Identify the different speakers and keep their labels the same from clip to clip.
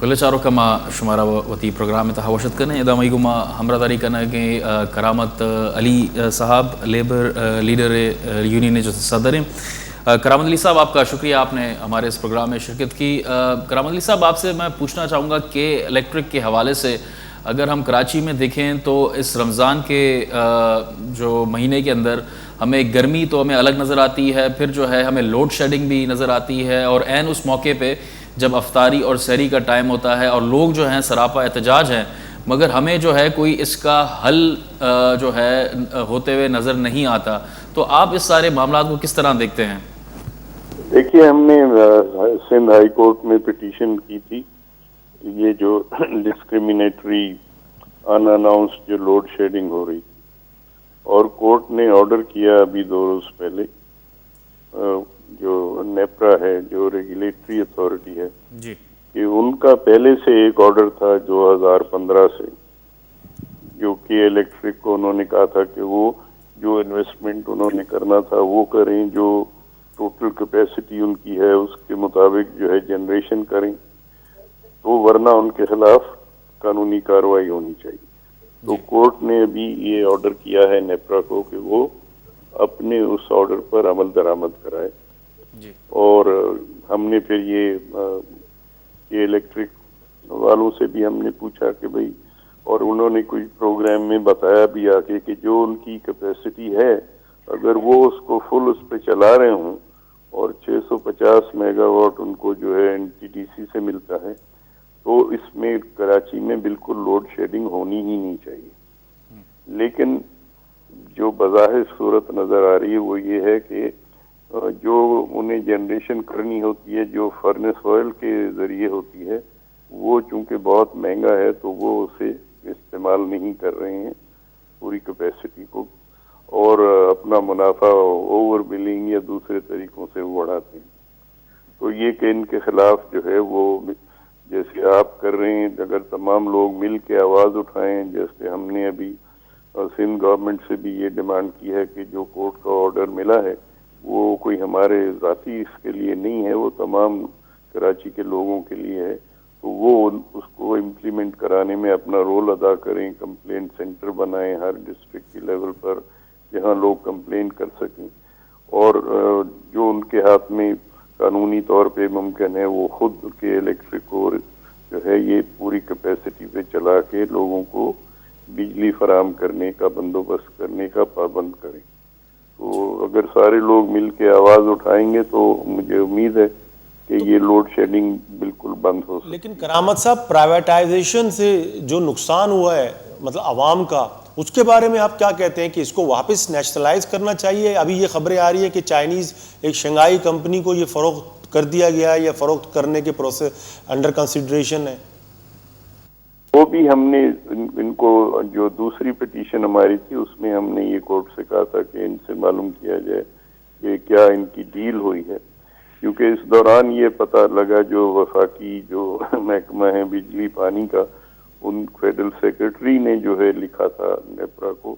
Speaker 1: كل شهر كما شمارا وتي پروگرام تحوشت کرنے ادامہ گما ہمراہ داری کرنا کہ کرامت علی صاحب لیبر لیڈر یونین جو صدر ہیں. کرامت علی صاحب آپ کا شکریہ, آپ نے ہمارے اس پروگرام میں شرکت کی. کرامت علی صاحب آپ سے میں پوچھنا چاہوں گا کہ الیکٹرک کے حوالے سے اگر ہم کراچی میں دیکھیں تو اس رمضان کے جو مہینے کے اندر ہمیں گرمی تو ہمیں الگ نظر آتی ہے, پھر جو ہے ہمیں لوڈ شیڈنگ بھی نظر آتی ہے, اور عین اس موقع پہ جب افطاری اور سحری کا ٹائم ہوتا ہے اور لوگ جو ہیں سراپا احتجاج ہیں, مگر ہمیں جو ہے کوئی اس کا حل جو ہے ہوتے ہوئے نظر نہیں آتا. تو آپ اس سارے معاملات کو کس طرح دیکھتے ہیں؟
Speaker 2: دیکھیے, ہم نے سندھ ہائی کورٹ میں پٹیشن کی تھی, یہ جو ڈسکریمنیٹری ان اناؤنسڈ جو لوڈ شیڈنگ ہو رہی, اور کورٹ نے آرڈر کیا ابھی 2 روز پہلے, جو نیپرا ہے جو ریگولیٹری اتھارٹی ہے
Speaker 1: جی,
Speaker 2: کہ ان کا پہلے سے ایک آرڈر تھا 2015 سے, جو کہ الیکٹرک کو انہوں نے کہا تھا کہ وہ جو انویسٹمنٹ انہوں نے کرنا تھا وہ کریں, جو ٹوٹل کیپیسٹی ان کی ہے اس کے مطابق جو ہے جنریشن کریں, تو ورنہ ان کے خلاف قانونی کارروائی ہونی چاہیے. تو کورٹ نے ابھی یہ آرڈر کیا ہے نیپرا کو کہ وہ اپنے اس آرڈر پر عمل درآمد کرائے. اور ہم نے پھر یہ الیکٹرک والوں سے بھی ہم نے پوچھا کہ بھئی, اور انہوں نے کوئی پروگرام میں بتایا بھی آگے کہ جو ان کی کیپیسٹی ہے اگر وہ اس کو فل اس پہ چلا رہے ہوں اور 650 میگا واٹ ان کو جو ہے NTDC سے ملتا ہے, تو اس میں کراچی میں بالکل لوڈ شیڈنگ ہونی ہی نہیں چاہیے. لیکن جو بظاہر صورت نظر آ رہی ہے وہ یہ ہے کہ جو انہیں جنریشن کرنی ہوتی ہے جو فرنس آئل کے ذریعے ہوتی ہے, وہ چونکہ بہت مہنگا ہے تو وہ اسے استعمال نہیں کر رہے ہیں پوری کیپیسٹی کو, اور اپنا منافع اوور بلنگ یا دوسرے طریقوں سے بڑھاتے ہیں. تو یہ کہ ان کے خلاف جو ہے وہ جیسے آپ کر رہے ہیں, اگر تمام لوگ مل کے آواز اٹھائیں, جیسے ہم نے ابھی سندھ گورنمنٹ سے بھی یہ ڈیمانڈ کی ہے کہ جو کورٹ کا آرڈر ملا ہے وہ کوئی ہمارے ذاتی اس کے لیے نہیں ہے, وہ تمام کراچی کے لوگوں کے لیے ہے, تو وہ اس کو امپلیمنٹ کرانے میں اپنا رول ادا کریں. کمپلینٹ سینٹر بنائیں ہر ڈسٹرکٹ کی لیول پر جہاں لوگ کمپلین کر سکیں, اور جو ان کے ہاتھ میں قانونی طور پہ ممکن ہے وہ خود کے الیکٹرک کو جو ہے یہ پوری کیپیسٹی پہ چلا کے لوگوں کو بجلی فراہم کرنے کا بندوبست کرنے کا پابند کریں. تو اگر سارے لوگ مل کے آواز اٹھائیں گے تو مجھے امید ہے کہ یہ لوڈ شیڈنگ بالکل بند ہو سکے.
Speaker 3: لیکن کرامت صاحب, پرائیویٹائزیشن سے جو نقصان ہوا ہے مطلب عوام کا, اس کے بارے میں آپ کیا کہتے ہیں کہ اس کو واپس نیشنلائز کرنا چاہیے؟ ابھی یہ خبریں آ رہی ہے کہ چائنیز ایک شنگھائی کمپنی کو یہ فروخت کر دیا گیا ہے یا فروخت کرنے کے پروسیس انڈر کنسیڈریشن ہے.
Speaker 2: وہ بھی ہم نے ان کو جو دوسری پٹیشن ہماری تھی اس میں ہم نے یہ کورٹ سے کہا تھا کہ ان سے معلوم کیا جائے کہ کیا ان کی ڈیل ہوئی ہے, کیونکہ اس دوران یہ پتہ لگا جو وفاقی جو محکمہ ہے بجلی پانی کا, ان فیڈرل سیکرٹری نے جو ہے لکھا تھا نیپرا کو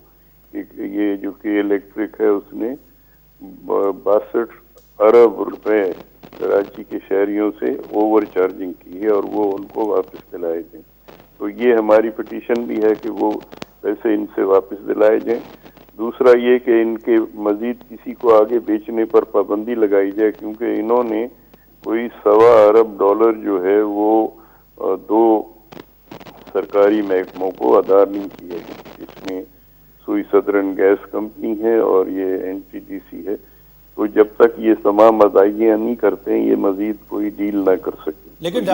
Speaker 2: کہ یہ جو کہ الیکٹرک ہے اس نے 62 ارب روپے کراچی کے شہریوں سے اوور چارجنگ کی ہے اور وہ ان کو واپس دلائے جائیں. تو یہ ہماری پٹیشن بھی ہے کہ وہ پیسے ان سے واپس دلائے جائیں. دوسرا یہ کہ ان کے مزید کسی کو آگے بیچنے پر پابندی لگائی جائے, کیونکہ انہوں نے کوئی $1.25 ارب جو ہے وہ 2 سرکاری محکموں کو ادا نہیں کیے ہیں. اس میں سوئی سدرن گیس کمپنی ہے اور یہ NTDC ہے. تو جب تک یہ تمام ادائیگیاں نہیں کرتے ہیں یہ مزید کوئی ڈیل نہ کر سکتے.
Speaker 3: لیکن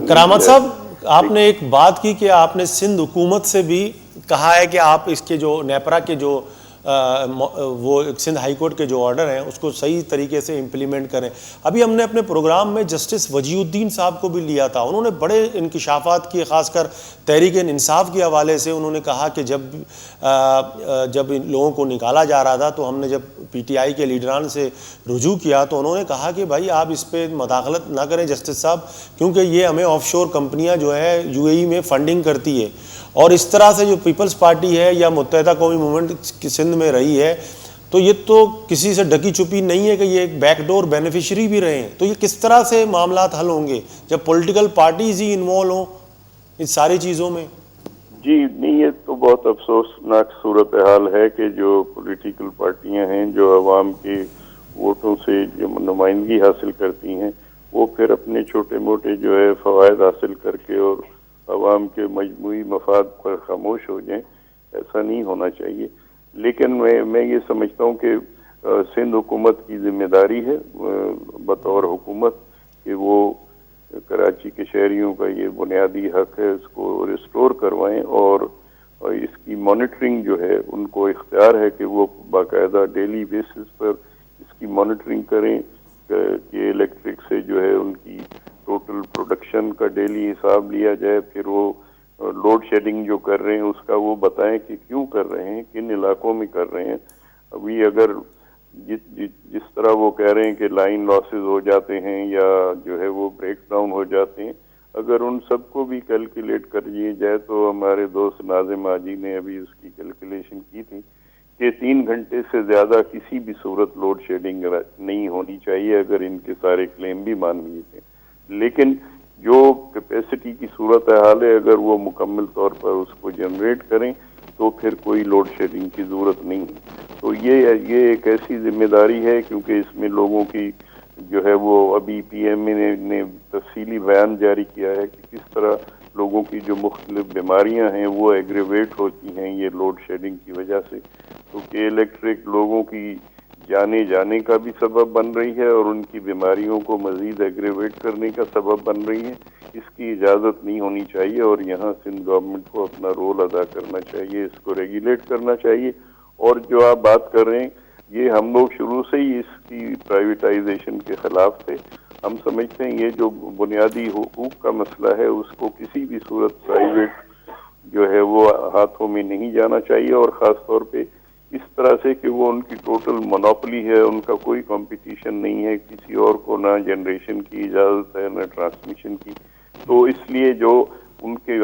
Speaker 3: کرامت صاحب, آپ نے ایک بات کی کہ آپ نے سندھ حکومت سے بھی کہا ہے کہ آپ اس کے جو نیپرا کے جو وہ سندھ ہائی کورٹ کے جو آرڈر ہیں اس کو صحیح طریقے سے امپلیمنٹ کریں. ابھی ہم نے اپنے پروگرام میں جسٹس وجی الدین صاحب کو بھی لیا تھا, انہوں نے بڑے انکشافات کیے, خاص کر تحریک انصاف کے حوالے سے. انہوں نے کہا کہ جب ان لوگوں کو نکالا جا رہا تھا تو ہم نے جب PTI کے لیڈران سے رجوع کیا تو انہوں نے کہا کہ بھائی آپ اس پہ مداخلت نہ کریں جسٹس صاحب, کیونکہ یہ ہمیں آف شور کمپنیاں جو ہے UAE میں فنڈنگ کرتی ہے, اور اس طرح سے جو پیپلز پارٹی ہے یا متحدہ قومی موومنٹ سندھ میں رہی ہے تو یہ تو کسی سے ڈکی چھپی نہیں ہے کہ یہ ایک بیک ڈور بینیفیشری بھی رہے ہیں. تو یہ کس طرح سے معاملات حل ہوں گے جب پولیٹیکل پارٹیز ہی انوالو ہوں ان ساری چیزوں میں؟
Speaker 2: جی نہیں، یہ تو بہت افسوسناک صورتحال ہے کہ جو پولیٹیکل پارٹیاں ہیں جو عوام کے ووٹوں سے جو نمائندگی حاصل کرتی ہیں وہ پھر اپنے چھوٹے موٹے جو ہے فوائد حاصل کر کے اور عوام کے مجموعی مفاد پر خاموش ہو جائیں. ایسا نہیں ہونا چاہیے. لیکن میں یہ سمجھتا ہوں کہ سندھ حکومت کی ذمہ داری ہے بطور حکومت کہ وہ کراچی کے شہریوں کا یہ بنیادی حق ہے اس کو ریسٹور کروائیں، اور اس کی مانیٹرنگ جو ہے ان کو اختیار ہے کہ وہ باقاعدہ ڈیلی بیسس پر اس کی مانیٹرنگ کریں کہ الیکٹرک سے جو ہے ان کی ٹوٹل پروڈکشن کا ڈیلی حساب لیا جائے. پھر وہ لوڈ شیڈنگ جو کر رہے ہیں اس کا وہ بتائیں کہ کیوں کر رہے ہیں، کن علاقوں میں کر رہے ہیں. ابھی اگر جس طرح وہ کہہ رہے ہیں کہ لائن لاسز ہو جاتے ہیں یا جو ہے وہ بریک ڈاؤن ہو جاتے ہیں، اگر ان سب کو بھی کیلکولیٹ کر لیے جائے تو ہمارے دوست ناظم حاجی نے ابھی اس کی کیلکولیشن کی تھی کہ 3 گھنٹے سے زیادہ کسی بھی صورت لوڈ شیڈنگ نہیں ہونی چاہیے اگر ان کے سارے کلیم بھی مان لیے تھے. لیکن جو کیپیسٹی کی صورت حال ہے اگر وہ مکمل طور پر اس کو جنریٹ کریں تو پھر کوئی لوڈ شیڈنگ کی ضرورت نہیں ہے. تو یہ ایک ایسی ذمہ داری ہے کیونکہ اس میں لوگوں کی جو ہے وہ ابھی پی ایم اے نے تفصیلی بیان جاری کیا ہے کہ کس طرح لوگوں کی جو مختلف بیماریاں ہیں وہ ایگریویٹ ہوتی ہیں یہ لوڈ شیڈنگ کی وجہ سے. تو کہ الیکٹرک لوگوں کی جانے کا بھی سبب بن رہی ہے اور ان کی بیماریوں کو مزید ایگریویٹ کرنے کا سبب بن رہی ہے. اس کی اجازت نہیں ہونی چاہیے اور یہاں سندھ گورنمنٹ کو اپنا رول ادا کرنا چاہیے، اس کو ریگولیٹ کرنا چاہیے. اور جو آپ بات کر رہے ہیں یہ ہم لوگ شروع سے ہی اس کی پرائیویٹائزیشن کے خلاف تھے. ہم سمجھتے ہیں یہ جو بنیادی حقوق کا مسئلہ ہے اس کو کسی بھی صورت پرائیویٹ جو ہے وہ ہاتھوں میں نہیں جانا چاہیے، اور خاص طور پہ اس طرح سے کہ وہ ان کی ٹوٹل مونوپلی ہے، ان کا کوئی کمپٹیشن نہیں ہے، کسی اور کو نہ جنریشن کی اجازت ہے نہ ٹرانسمیشن کی. تو اس لیے جو ان کے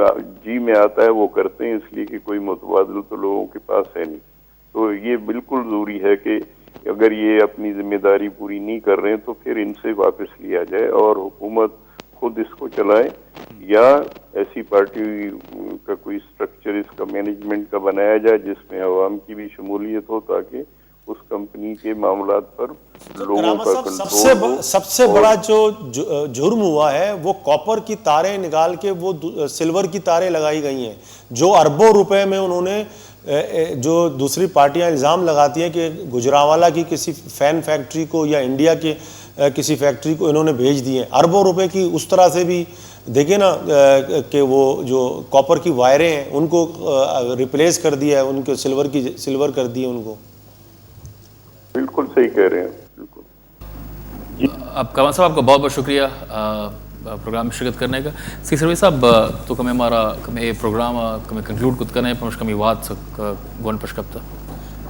Speaker 2: جی میں آتا ہے وہ کرتے ہیں، اس لیے کہ کوئی متبادل تو لوگوں کے پاس ہے نہیں. تو یہ بالکل ضروری ہے کہ اگر یہ اپنی ذمہ داری پوری نہیں کر رہے ہیں تو پھر ان سے واپس لیا جائے اور حکومت خود اس کو چلائے، یا ایسی پارٹی کا کوئی اسٹرکچر اس کا مینجمنٹ کا بنایا جائے جس میں عوام کی بھی شمولیت ہو تاکہ اس کمپنی کے معاملات پر لوگوں کا کنٹرول ہو.
Speaker 3: سب سے بڑا جو جرم ہوا ہے وہ کاپر کی تاریں نکال کے وہ سلور کی تاریں لگائی گئی ہیں جو اربوں روپے میں انہوں نے، جو دوسری پارٹیاں الزام لگاتی ہیں کہ گجرانوالہ کی کسی فین فیکٹری کو یا انڈیا کے کسی فیکٹری کو انہوں نے بھیج دیے اربوں روپے کی. اس طرح سے بھی دیکھیں نا کہ وہ جو کاپر کی وائریں ہیں ان کو ریپلیس کر دیا ہے، ان کو سلور کر دی ان کو.
Speaker 2: بالکل صحیح کہہ رہے ہیں. بالکل.
Speaker 1: اب کمال صاحب آپ کا بہت بہت شکریہ پروگرام میں شرکت کرنے کا. سی سروی صاحب تو کمی ہمارا کمی پروگرام کمی کنکلوڈ کت کرنے پنش کمی وات سک گون پشکپتا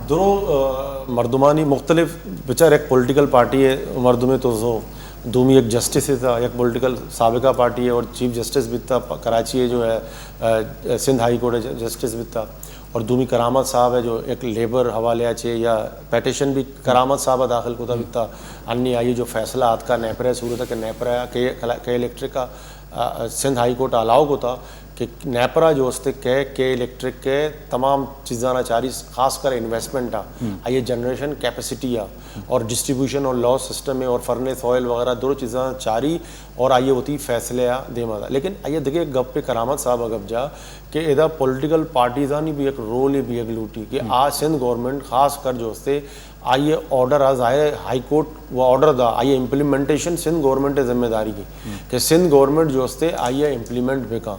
Speaker 3: دونوں مردمانی مختلف بچار ایک پولیٹیکل پارٹی ہے مردمے تو سو دومی ایک جسٹس تھا، ایک پولیٹیکل سابقہ پارٹی ہے اور چیف جسٹس بھی تھا کراچی ہے جو ہے سندھ ہائی کورٹ ہے جسٹس بھی تھا، اور دومی کرامت صاحب ہے جو ایک لیبر حوالے اچھے یا پیٹیشن بھی کرامت صاحب داخل کو تھا بھی تھا. انی آئی جو فیصلہ آت کا نیپرا صورت ہے کہ نیپرا کے الیکٹرک کا سندھ ہائی کورٹ الاؤ کو تھا کہ نیپرا جو اس کے الیکٹرک کے تمام چیزاں چاری خاص کر انویسٹمنٹ آئیے جنریشن کیپیسٹی اور ڈسٹریبیوشن اور لاس سسٹم میں اور فرنس آئل وغیرہ دو چیزاں چاری اور آئیے ہوتی فیصلے دے مادا. لیکن آئیے دیکھیے گپ پہ کرامت صاحب گپ جا کہ ادھر پولیٹیکل پارٹیزانی بھی ایک رول بھی ایک لوٹی کہ آج سندھ گورنمنٹ خاص کر جو سے آئیے آرڈر آج آئے ہائی کورٹ وہ آرڈر دا آئیے امپلیمنٹیشن سندھ گورنمنٹ ذمہ داری کی کہ سندھ گورنمنٹ جو سے آئیے امپلیمنٹ بھی کا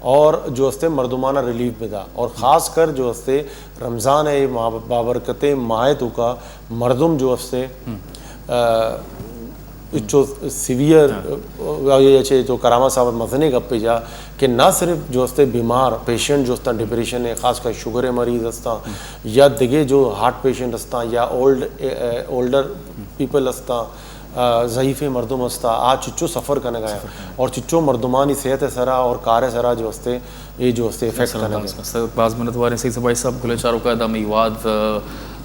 Speaker 3: اور جو ہستے مردمانہ ریلیف بھی تھا، اور خاص کر جو ہستے رمضان ہے بابرکت ماہ تو کا مردم جو ہستے جو سیویئر یہ جو کرامہ صاحب مزنے گپ پہ جا کہ نہ صرف جو ہستے بیمار پیشنٹ جو ہستا ڈپریشن ہے خاص کر شوگر مریض ہستا یا دیگے جو ہارٹ پیشنٹ ہستا یا اولڈر پیپل ہستا ضعیف مردم ہستا آ چچو سفر کرنے گیا اور چچو مردمانی صحت سرا اور کار سرا جو ہستے یہ جو ہستے افیکٹ کرنے گیا
Speaker 1: بعض منت وارے سی سبائی صاحب گلے چارو کا دم ایواد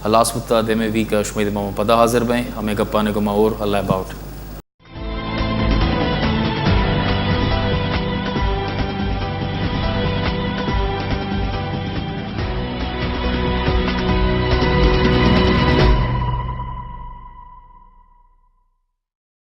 Speaker 1: ہلاس بتا دے میں بھی کا شمید ماما پدا حاضر بیں ہمیں گپانے کو اور اللہ اباؤٹ